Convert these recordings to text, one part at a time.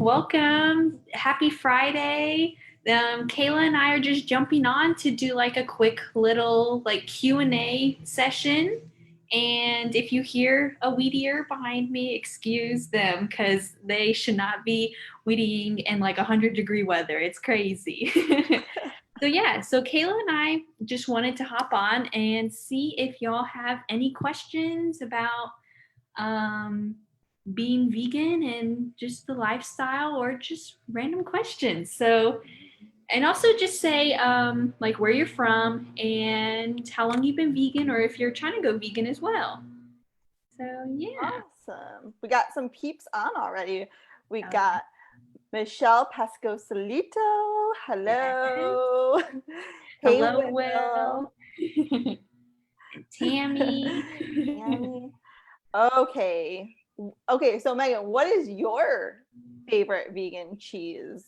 welcome. Happy Friday. Kayla and I are just jumping on to do like a quick little like Q&A session. And if you hear a weed ear behind me, excuse them because they should not be weeding in like 100-degree weather. It's crazy. So Kayla and I just wanted to hop on and see if y'all have any questions about um, being vegan and just the lifestyle or just random questions. So, and also just say like where you're from and how long you've been vegan or if you're trying to go vegan as well. So, yeah. Awesome. We got some peeps on already. We Okay. got Michelle Pasco Solito. Yes. Hello. Hey, Hello, Will. Will. And Tammy. Tammy. Okay. Okay, so Megan, what is your favorite vegan cheese?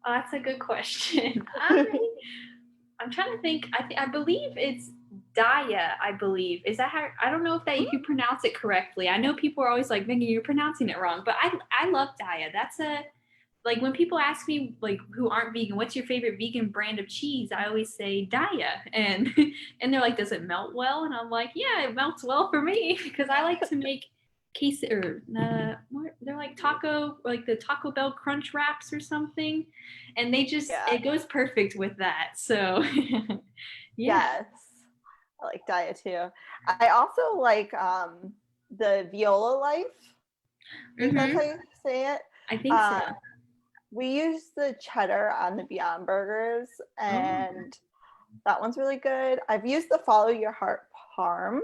Oh, that's a good question. I'm trying to think. I believe it's Daya. I believe is that how? I don't know if you pronounce it correctly. I know people are always like, "Megan, you're pronouncing it wrong," but I love Daya. That's a like when people ask me like who aren't vegan, what's your favorite vegan brand of cheese? I always say Daya, and and they're like, "Does it melt well?" And I'm like, "Yeah, it melts well for me because I like to make queso or what they're like taco like the Taco Bell crunch wraps or something, and they just Yeah. it goes perfect with that. So yeah. Yes. I like diet too. I also like the Viola Life. I think that's Mm-hmm. how you say it. I think so. Uh, we use the cheddar on the Beyond Burgers, Oh, and that one's really good. I've used the Follow Your Heart Parm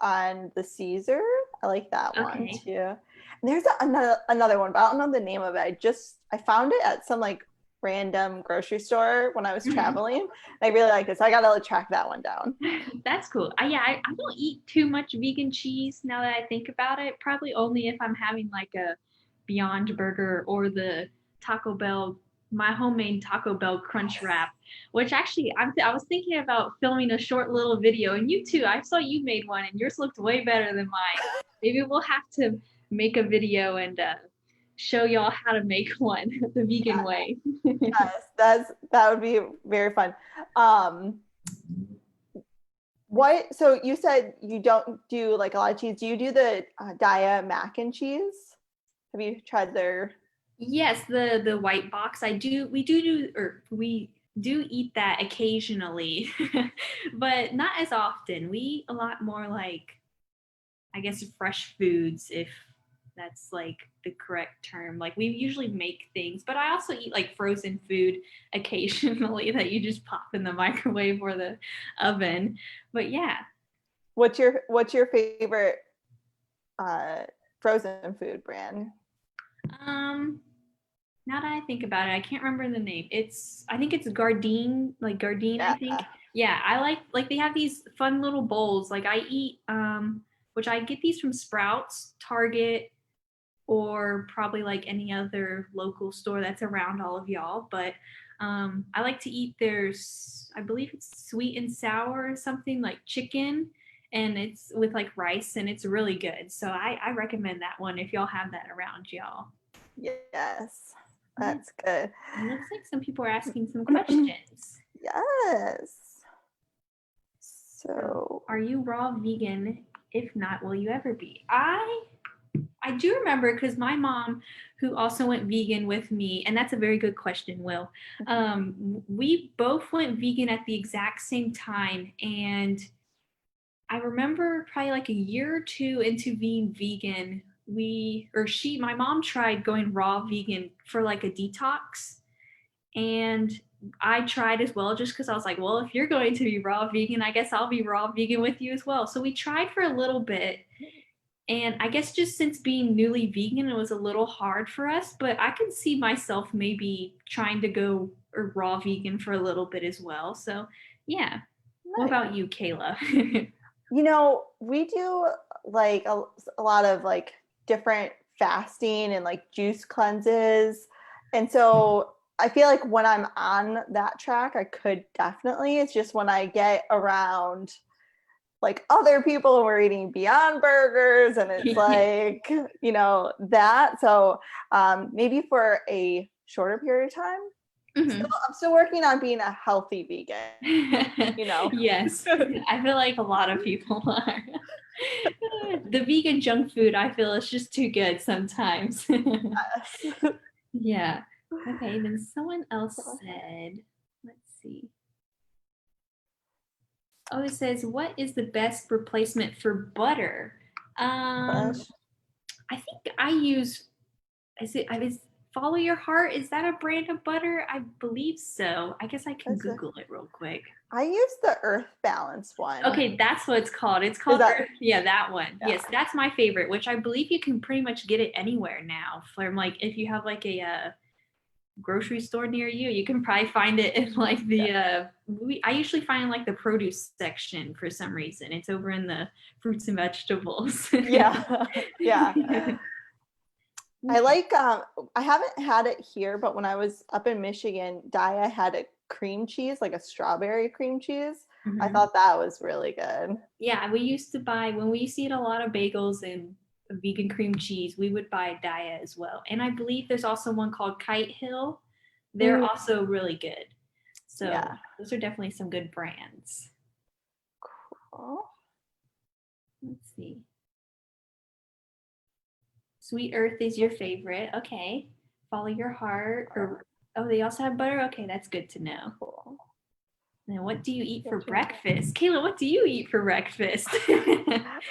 on the Caesar. I like that one okay. too. And there's another one, but I don't know the name of it. I found it at some like random grocery store when I was Mm-hmm. traveling. I really like this. I gotta track that one down. That's cool. I don't eat too much vegan cheese now that I think about it. Probably only if I'm having like a Beyond Burger or the Taco Bell, my homemade Taco Bell Crunch Wrap, which actually I was thinking about filming a short little video, and you too. I saw you made one, and yours looked way better than mine. Maybe we'll have to make a video and show y'all how to make one the vegan Yeah, way. that would be very fun. Um, so you said you don't do like a lot of cheese. Do you do the Daya mac and cheese? Have you tried their? Yes, the white box. We do eat that occasionally, but not as often. We eat a lot more like I guess fresh foods if that's like the correct term. Like we usually make things, but I also eat like frozen food occasionally that you just pop in the microwave or the oven. But yeah. What's your favorite uh, frozen food brand? Um Now that I think about it, I can't remember the name. I think it's Gardein, like Gardein, I Yeah. think. Yeah, I like they have these fun little bowls. Like I eat which I get these from Sprouts, Target, or probably like any other local store that's around all of y'all, but I like to eat I believe it's sweet and sour or something like chicken and it's with like rice and it's really good. So I recommend that one if y'all have that around y'all. Yes, Yeah. that's good. It looks like some people are asking some questions. Yes. So, So, are you raw vegan? If not, will you ever be? I do remember because my mom, who also went vegan with me, and that's a very good question, Will. We both went vegan at the exact same time, and I remember probably like a year or two into being vegan, my mom tried going raw vegan for like a detox, and I tried as well just because I was like, well, if you're going to be raw vegan, I guess I'll be raw vegan with you as well. So we tried for a little bit. And I guess just since being newly vegan, it was a little hard for us, but I could see myself maybe trying to go raw vegan for a little bit as well. So, yeah. What nice. about you, Kayla? We do like a lot of like different fasting and like juice cleanses. And so I feel like when I'm on that track, I could definitely. It's just when I get around like other people were eating Beyond Burgers, and it's like, that. So maybe for a shorter period of time, I'm still working on being a healthy vegan, Yes, I feel like a lot of people are. The vegan junk food, I feel, is just too good sometimes. Yes. Yeah. Okay, then someone else said, let's see. Oh, it says, what is the best replacement for butter? I think I use, is Follow Your Heart? Is that a brand of butter? I believe so. I guess I can Google it real quick. I use the Earth Balance one. Okay, that's what it's called. It's called Earth. Yeah, that one. Yeah. Yes, that's my favorite, which I believe you can pretty much get it anywhere now. From like, if you have like a grocery store near you, you can probably find it in like the I usually find like the produce section for some reason. It's over in the fruits and vegetables. Yeah. I like I haven't had it here, but when I was up in Michigan, Daya had a cream cheese, like a strawberry cream cheese. I thought that was really good. Yeah, we used to buy, when we used to eat a lot of bagels and vegan cream cheese, we would buy Daya as well. And I believe there's also one called Kite Hill. They're also really good. So those are definitely some good brands. Cool. Let's see. Sweet Earth is your favorite. Okay. Follow Your Heart. Oh, they also have butter? Okay, that's good to know. Cool. Now, what do you eat for breakfast? Kayla, what do you eat for breakfast?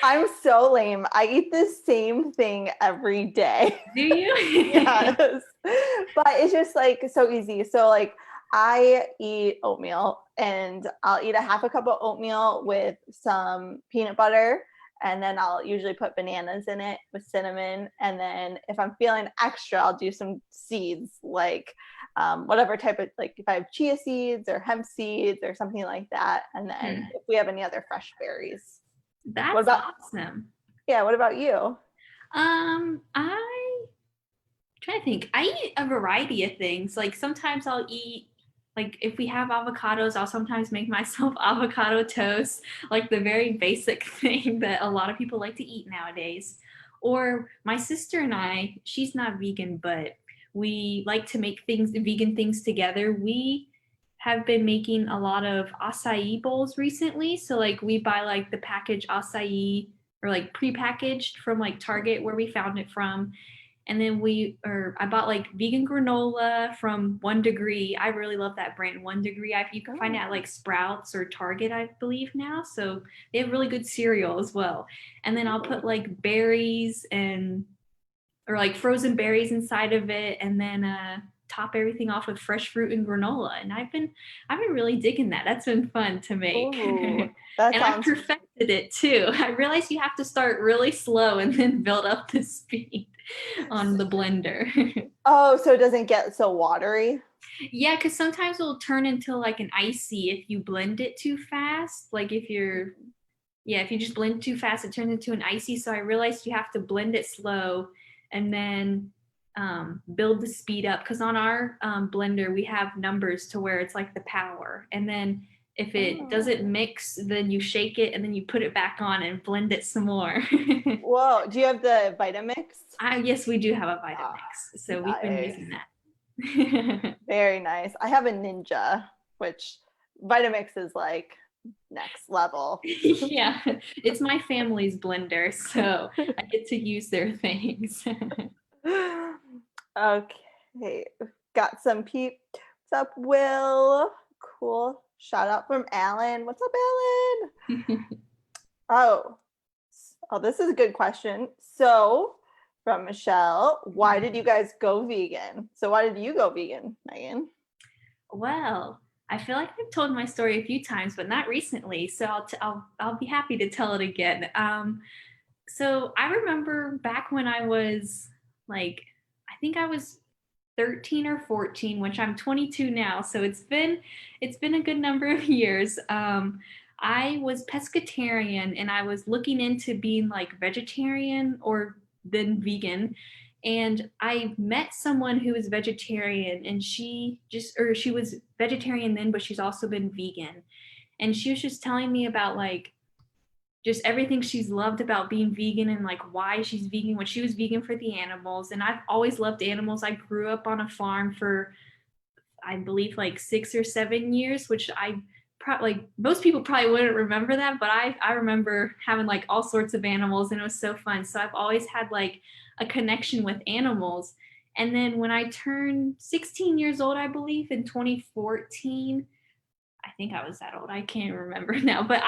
I'm so lame. I eat the same thing every day. Do you? Yes. But it's just like so easy. So like I eat oatmeal, and I'll eat a half a cup of oatmeal with some peanut butter. And then I'll usually put bananas in it with cinnamon. And then if I'm feeling extra, I'll do some seeds, like whatever type of, like if I have chia seeds or hemp seeds or something like that. And then if we have any other fresh berries. That's awesome. Yeah. What about you? I'm trying to think. I eat a variety of things. Like sometimes I'll eat, like if we have avocados, I'll sometimes make myself avocado toast, like the very basic thing that a lot of people like to eat nowadays. Or my sister and I, she's not vegan, but we like to make vegan things together. We have been making a lot of acai bowls recently. So like we buy like the packaged acai, or like prepackaged from like Target, where we found it from. And then I bought like vegan granola from 1 Degree. I really love that brand, 1 Degree. You can find it at like Sprouts or Target, I believe now. So they have really good cereal as well. And then I'll put like berries or like frozen berries inside of it, and then top everything off with fresh fruit and granola. And I've been really digging that. That's been fun to make. Ooh, and I've perfected it too. I realized you have to start really slow and then build up the speed on the blender. Oh, so it doesn't get so watery? Yeah, because sometimes it'll turn into like an icy if you blend it too fast. Like if you just blend too fast, it turns into an icy. So I realized you have to blend it slow and then build the speed up. Because on our blender, we have numbers to where it's like the power. And then if it doesn't mix, then you shake it and then you put it back on and blend it some more. Whoa, do you have the Vitamix? Yes, we do have a Vitamix. So we've been using that. Very nice. I have a Ninja, which Vitamix is like next level. Yeah, it's my family's blender, so I get to use their things. Okay, got some peeps. What's up, Will? Cool. Shout out from Alan. What's up, Alan? Oh, this is a good question. So, from Michelle, why did you guys go vegan? So, why did you go vegan, Megan? Well, I feel like I've told my story a few times, but not recently. So I'll be happy to tell it again. So I remember back when I was like, I think I was 13 or 14, which I'm 22 now. So it's been a good number of years. I was pescatarian, and I was looking into being like vegetarian or then vegan. And I met someone who was vegetarian, and she was vegetarian then, but she's also been vegan. And she was just telling me about like just everything she's loved about being vegan and like why she's vegan when she was vegan for the animals. And I've always loved animals. I grew up on a farm for I believe like 6 or 7 years, which I probably like most people probably wouldn't remember that, but I remember having like all sorts of animals and it was so fun. So I've always had like a connection with animals. And then when I turned 16 years old, I believe in 2014, I think I was that old. I can't remember now, but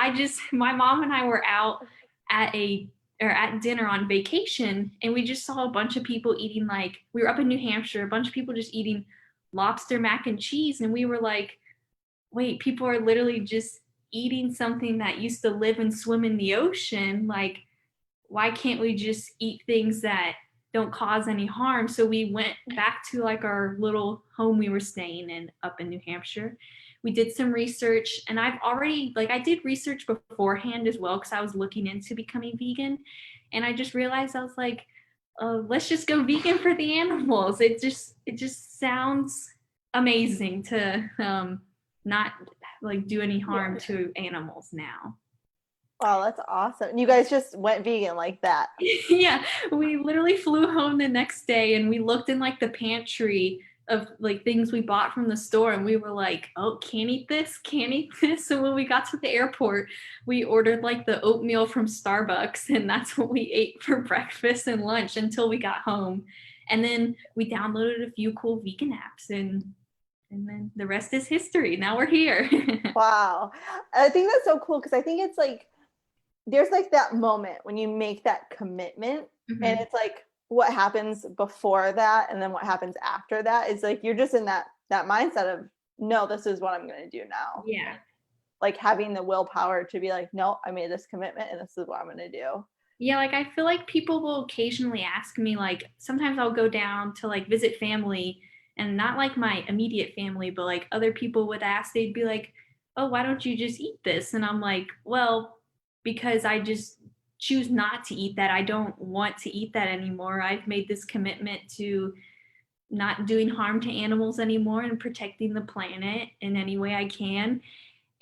my mom and I were out at a or at dinner on vacation and we just saw a bunch of people eating like we were up in New Hampshire, a bunch of people just eating lobster mac and cheese and we were like, wait, people are literally just eating something that used to live and swim in the ocean. Like, why can't we just eat things that don't cause any harm? So we went back to like our little home we were staying in up in New Hampshire. We did some research and I've already like I did research beforehand as well because I was looking into becoming vegan and I just realized I was like, let's just go vegan for the animals. It just sounds amazing to not like do any harm to animals now. Wow, that's awesome. You guys just went vegan like that. Yeah, we literally flew home the next day and we looked in like the pantry of like things we bought from the store and we were like, oh, can't eat this, can't eat this. So when we got to the airport, we ordered like the oatmeal from Starbucks and that's what we ate for breakfast and lunch until we got home. And then we downloaded a few cool vegan apps and then the rest is history. Now we're here. Wow. I think that's so cool because I think it's like there's like that moment when you make that commitment and it's like what happens before that and then what happens after that is like you're just in that mindset of no, this is what I'm going to do now. Yeah. Like having the willpower to be like, no, I made this commitment and this is what I'm going to do. Yeah, like I feel like people will occasionally ask me, like, sometimes I'll go down to like visit family and not like my immediate family, but like other people would ask, they'd be like, oh, why don't you just eat this? And I'm like, well, because I just choose not to eat that. I don't want to eat that anymore. I've made this commitment to not doing harm to animals anymore and protecting the planet in any way I can.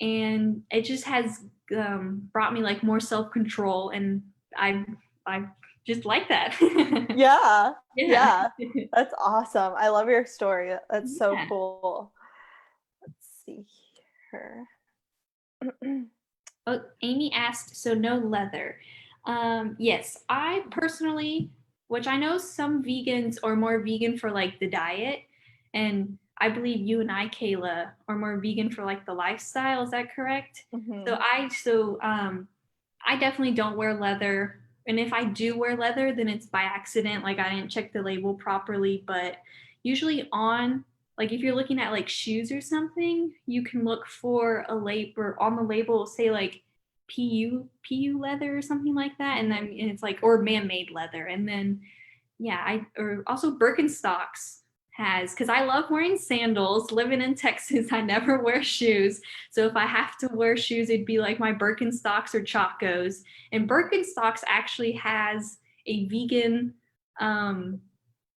And it just has brought me like more self-control and I just like that. Yeah. Yeah. Yeah. That's awesome. I love your story. That's so Yeah. cool. Let's see here. Oh, Amy asked, so no leather. Yes, I personally, which I know some vegans are more vegan for like the diet, and I believe you and I, Kayla, are more vegan for like the lifestyle. Is that correct? Mm-hmm. So I definitely don't wear leather. And if I do wear leather, then it's by accident. Like I didn't check the label properly. But usually on, like if you're looking at like shoes or something, you can look for a label or on the label, say like PU leather or something like that. And then and it's like, or man-made leather. And then yeah, or also Birkenstocks has because I love wearing sandals. Living in Texas, I never wear shoes. So if I have to wear shoes, it'd be like my Birkenstocks or Chacos. And Birkenstocks actually has a vegan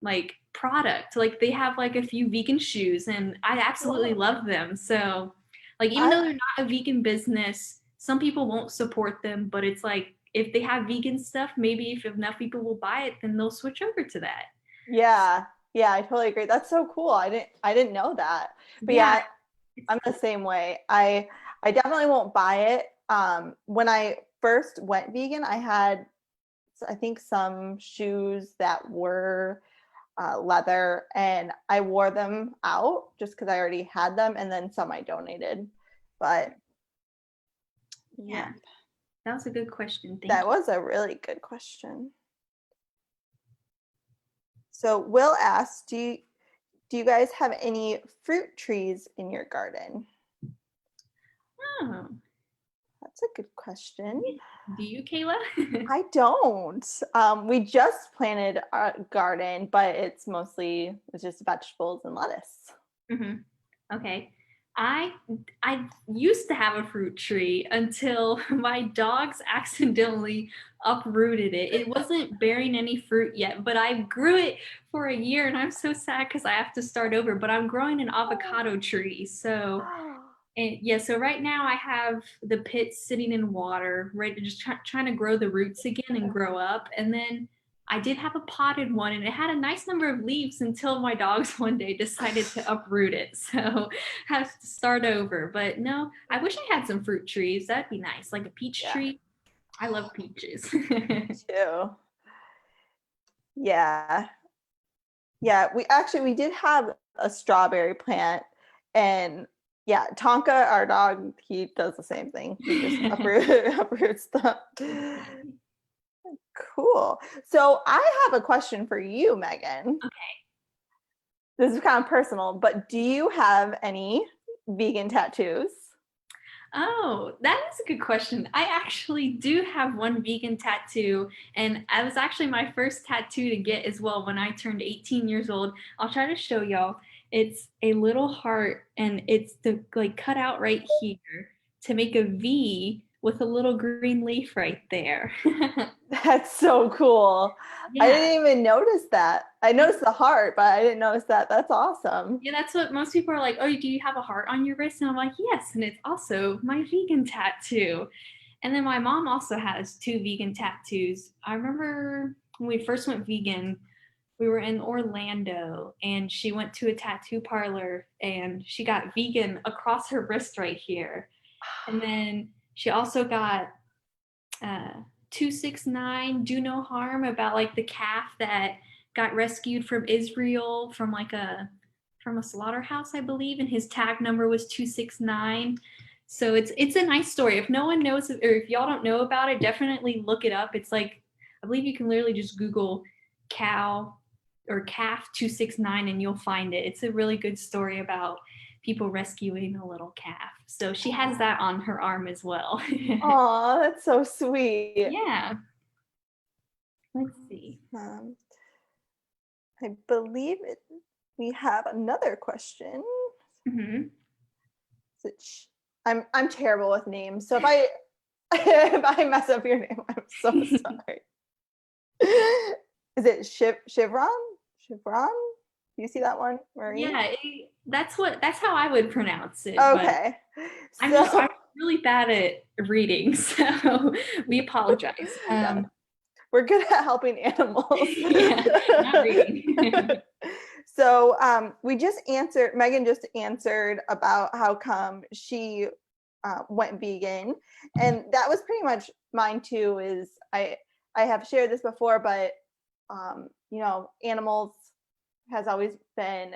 like product. Like they have like a few vegan shoes and I absolutely love them. So like even though I, they're not a vegan business, some people won't support them, but it's like if they have vegan stuff, maybe if enough people will buy it, then they'll switch over to that. yeah. Yeah, I totally agree. That's so cool. I didn't know that. But Yeah. yeah, I'm the same way. I definitely won't buy it. When I first went vegan, I had I think some shoes that were leather and I wore them out just because I already had them and then some I donated. But yeah, Yeah. That was a good question. Thank that you. was a really good question. So Will asked, do you guys have any fruit trees in your garden? Oh. That's a good question. Do you, Kayla? I don't. We just planted a garden, but it's just vegetables and lettuce. hmm Okay. I I used to have a fruit tree until my dogs accidentally uprooted it. It wasn't bearing any fruit yet, but I grew it for a year and I'm so sad because I have to start over. But I'm growing an avocado tree. So And yeah, so right now I have the pit sitting in water, right, just trying to grow the roots again and grow up. And then I did have a potted one, and it had a nice number of leaves until my dogs one day decided to uproot it. So I have to start over. But no, I wish I had some fruit trees. That'd be nice, like a peach Yeah, tree. I love peaches. me too. Yeah. Yeah, we did have a strawberry plant, and yeah, Tonka, our dog, he does the same thing. He just uproots them. Cool. So I have a question for you, Megan. This is kind of personal, but do you have any vegan tattoos? Oh, that is a good question. I actually do have one vegan tattoo, and I was actually my first tattoo to get as well when I turned 18 years old. I'll try to show y'all. It's a little heart, and it's the like cut out right here to make a V with a little green leaf right there. That's so cool. I Yeah. didn't even notice that. I noticed the heart, but I didn't notice that. That's awesome. Yeah, that's what most people are like. Oh, do you have a heart on your wrist? And I'm like, yes. And it's also my vegan tattoo. And then my mom also has two vegan tattoos. I remember when we first went vegan, we were in Orlando and she went to a tattoo parlor and she got vegan across her wrist right here. And then she also got 269 do no harm, about like the calf that got rescued from Israel from a slaughterhouse, I believe, and his tag number was 269. So it's a nice story. If no one knows, or if y'all don't know about it, definitely look it up. It's like, I believe you can literally just Google cow or calf 269 and you'll find it. It's a really good story about people rescuing a little calf. So she has that on her arm as well. Oh, that's so sweet. Yeah. Let's see. I believe we have another question. Mm-hmm. I'm terrible with names, so if I if I mess up your name, I'm so sorry. Is it Chevron? Chevron? Do you see that one, Marie? Yeah, that's how I would pronounce it. Okay. But I'm really bad at reading, so we apologize. Yeah. We're good at helping animals. Yeah, not reading. So Megan just answered about how come she went vegan. And that was pretty much mine too. Is I have shared this before, but animals has always been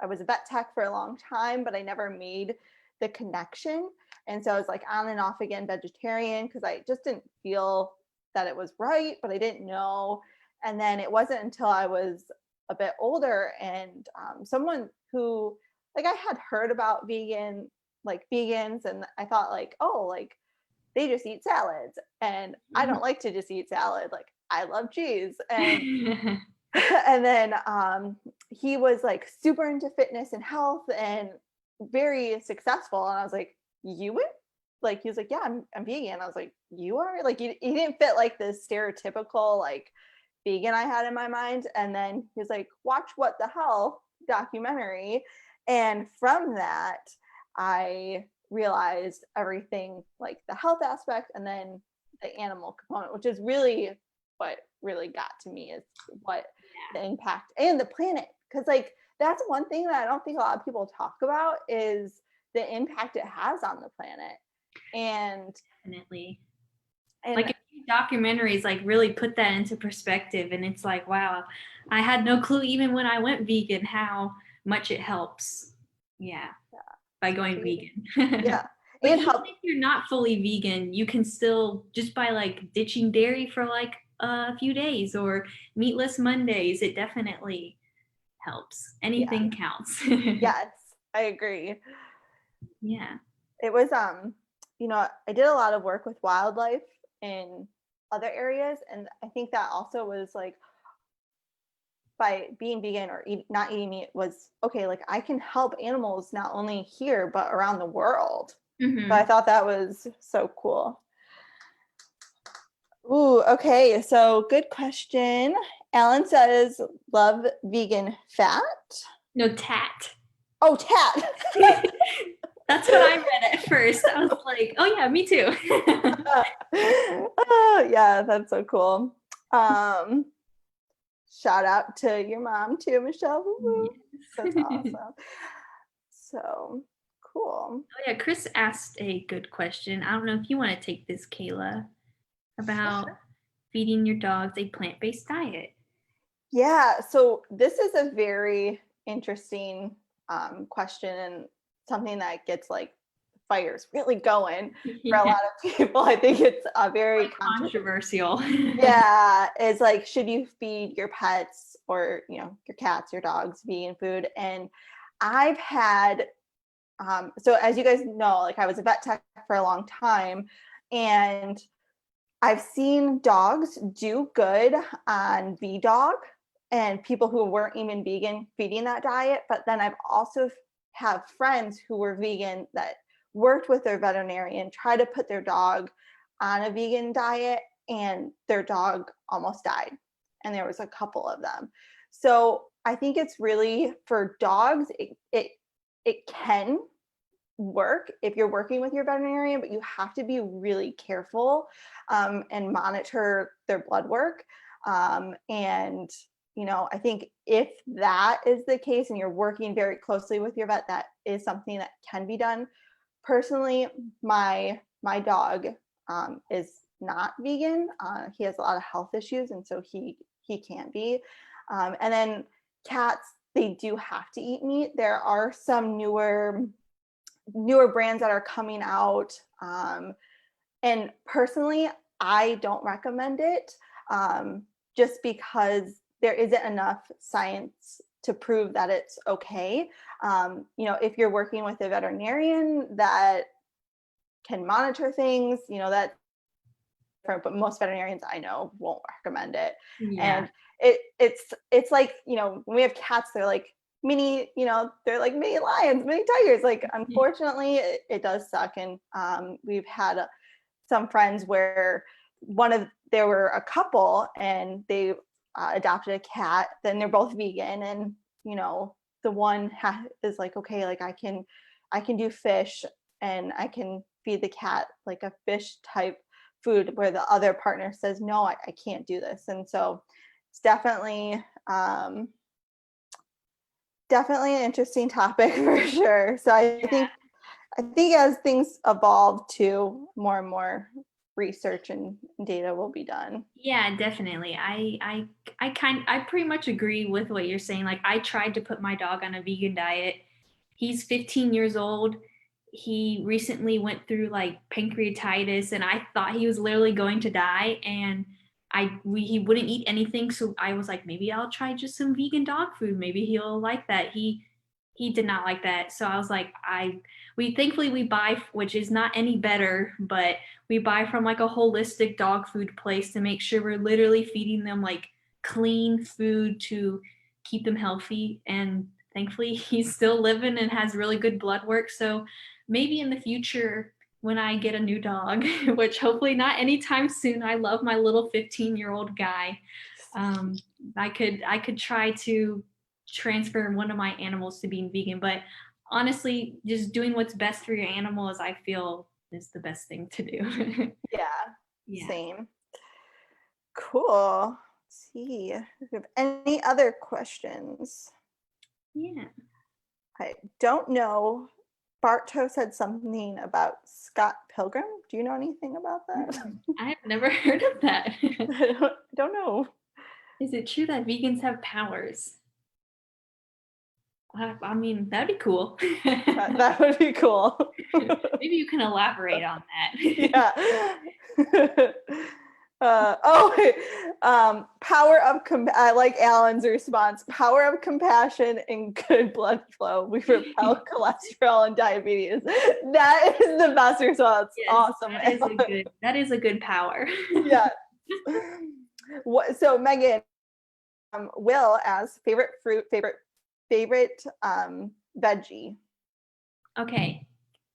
I was a vet tech for a long time, but I never made the connection. And so I was like on and off again vegetarian because I just didn't feel that it was right, but I didn't know. And then it wasn't until I was a bit older and someone who, like, I had heard about vegans, and I thought like, oh, like they just eat salads, and I don't like to just eat salad. Like, I love cheese. And and then he was like super into fitness and health and very successful. And I was like, you would? Like, he was like, yeah, I'm vegan. I was like, you are? Like, he didn't fit like this stereotypical like vegan I had in my mind. And then he was like, watch What the Hell documentary. And from that, I realized everything, like the health aspect and then the animal component, which is really what really got to me, is what the impact and the planet. Because like that's one thing that I don't think a lot of people talk about, is the impact it has on the planet. And Definitely. And like documentaries like really put that into perspective, and it's like, wow, I had no clue even when I went vegan how much it helps. Yeah. By going vegan. Yeah. But and even if you're not fully vegan, you can still, just by like ditching dairy for like a few days or meatless Mondays, it definitely helps. Anything counts. Yes, I agree. Yeah. It was I did a lot of work with wildlife in other areas, and I think that also was like, by being vegan or not eating meat, was okay, like I can help animals not only here but around the world. Mm-hmm. So I thought that was so cool. Ooh, okay, so good question. Alan says, love vegan fat. No, tat. Oh, tat. That's what I read at first. I was like, oh yeah, me too. Oh, yeah, that's so cool. Shout out to your mom too, Michelle. That's Yes. awesome. So cool. Oh yeah, Chris asked a good question. I don't know if you want to take this, Kayla, about feeding your dogs a plant-based diet. Yeah, so this is a very interesting question, and something that gets like fires really going for a Yeah, lot of people. I think it's a very quite controversial. Yeah, it's like, should you feed your pets or your cats, your dogs vegan food? And I've had so as you guys know, like I was a vet tech for a long time, and I've seen dogs do good on V-Dog and people who weren't even vegan feeding that diet. But then I've also have friends who were vegan that worked with their veterinarian, try to put their dog on a vegan diet, and their dog almost died. And there was a couple of them. So I think it's really for dogs, it can work if you're working with your veterinarian, but you have to be really careful and monitor their blood work. And I think if that is the case and you're working very closely with your vet, that is something that can be done. Personally, my dog is not vegan. He has a lot of health issues, and so he can't be. And then cats, they do have to eat meat. There are some newer brands that are coming out. And personally, I don't recommend it just because there isn't enough science to prove that it's okay. If you're working with a veterinarian that can monitor things, that but most veterinarians I know won't recommend it. Yeah. And it's like, when we have cats, they're like mini, they're like mini lions, mini tigers. Like, unfortunately, it does suck. And we've had some friends where there were a couple and they adopted a cat, then they're both vegan, and the one is like, okay, like I can do fish and I can feed the cat like a fish type food, where the other partner says, no, I can't do this. And so it's definitely an interesting topic for sure. So I think as things evolve too, more and more research and data will be done. Yeah, definitely. I pretty much agree with what you're saying. Like I tried to put my dog on a vegan diet. He's 15 years old. He recently went through like pancreatitis and I thought he was literally going to die and he wouldn't eat anything, so I was like maybe I'll try just some vegan dog food. Maybe he'll like that. He did not like that. So I was like we thankfully we buy, which is not any better, but we buy from like a holistic dog food place to make sure we're literally feeding them like clean food to keep them healthy. And thankfully he's still living and has really good blood work. So maybe in the future when I get a new dog, which hopefully not anytime soon. I love my little 15-year-old guy. Um, I could try to transfer one of my animals to being vegan, but honestly, just doing what's best for your animal is I feel is the best thing to do. Yeah, Yeah. same. Cool. Let's see if we have any other questions. Yeah. I don't know. Barto said something about Scott Pilgrim. Do you know anything about that? I have never heard of that. I don't know. Is it true that vegans have powers? I mean, that'd be cool. That would be cool. Maybe you can elaborate on that. Yeah. Power of I like Alan's response. Power of compassion and good blood flow. We repel cholesterol and diabetes. That is the best response. Yes, awesome. That is a good power. Yeah. So Megan, Will as favorite fruit, favorite veggie. Okay.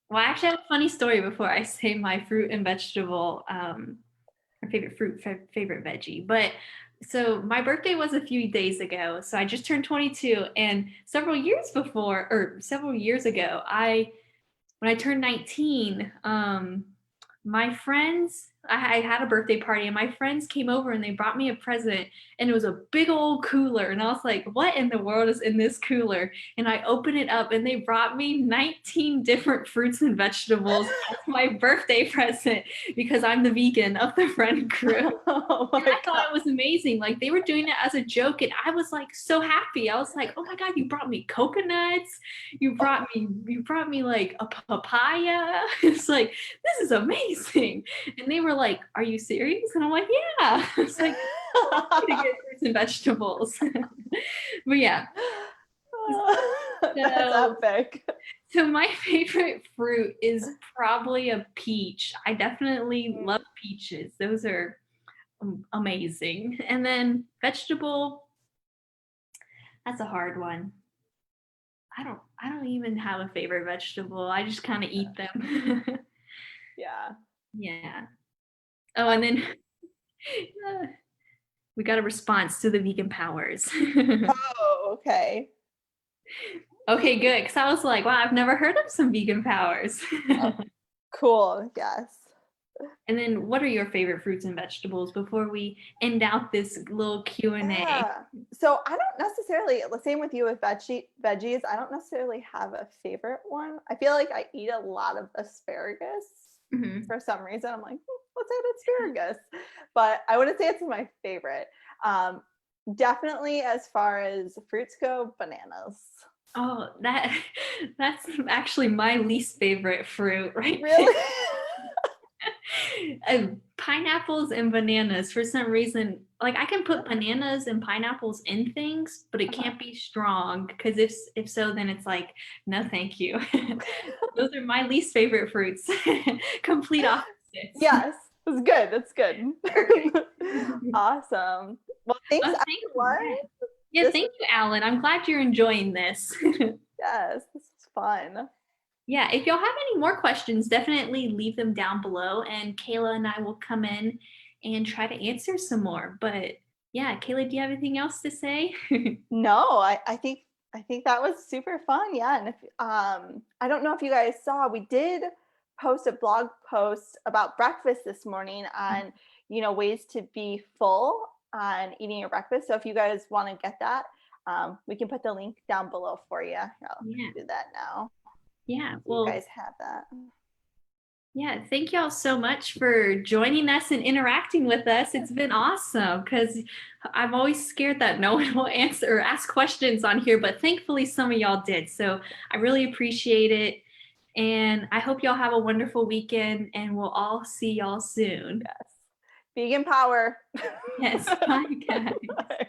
Well, I actually have a funny story before I say my fruit and vegetable, or favorite fruit, favorite veggie. But So my birthday was a few days ago. So I just turned 22, and several years ago, I when I turned 19, my friends, I had a birthday party, and my friends came over and they brought me a present, and it was a big old cooler. And I was like, what in the world is in this cooler? And I opened it up, and they brought me 19 different fruits and vegetables as my birthday present because I'm the vegan of the friend group. Oh And my I thought it was amazing. Like they were doing it as a joke, and I was like so happy. I was like, "Oh my god, you brought me coconuts. You brought me like a papaya." It's like, "This is amazing." And they were like, "Are you serious?" And I'm like, "Yeah." It's like to get God. fruits and vegetables. But yeah. That's So epic. so my favorite fruit is probably a peach. I definitely love Mm. peaches. Those are amazing. And then vegetable, that's a hard one. I don't even have a favorite vegetable. I just kind of eat them. Yeah. Yeah. Oh, and then we got a response to the vegan powers. Oh, okay. Okay, good. Because I was like, wow, I've never heard of some vegan powers. Oh, cool. Yes. And then, what are your favorite fruits and vegetables before we end out this little Q&A? Yeah. So I don't necessarily, the same with you with veggies. I don't necessarily have a favorite one. I feel like I eat a lot of asparagus Mhm. for some reason. I'm like, let's add asparagus. But I wouldn't say it's my favorite. Um, Definitely as far as fruits go, bananas. Oh, that's actually my least favorite fruit right there. Really? Pineapples and bananas for some reason. Like I can put bananas and pineapples in things, but it Uh-huh. can't be strong because if so, then it's like no, thank you. Those are my least favorite fruits. Complete opposites. Yes, it's good. That's good. Perfect. Awesome. Well, thanks Oh, thank you. everyone. Yeah. Yeah, This thank was you, Alan. I'm glad you're enjoying this. yes, this was fun. Yeah, if y'all have any more questions, definitely leave them down below, and Kayla and I will come in and try to answer some more. But yeah, Kayla, do you have anything else to say? No, I think that was super fun. Yeah, and if I don't know if you guys saw, we did post a blog post about breakfast this morning on ways to be full on eating your breakfast. So if you guys want to get that, we can put the link down below for you. I'll Yeah, do that now. yeah. So you Well, guys have that. yeah, thank y'all so much for joining us and interacting with us. It's been awesome because I'm always scared that no one will answer or ask questions on here, but thankfully some of y'all did. So I really appreciate it. And I hope y'all have a wonderful weekend, and we'll all see y'all soon. Yes. Vegan power. Yes, bye, guys. Bye.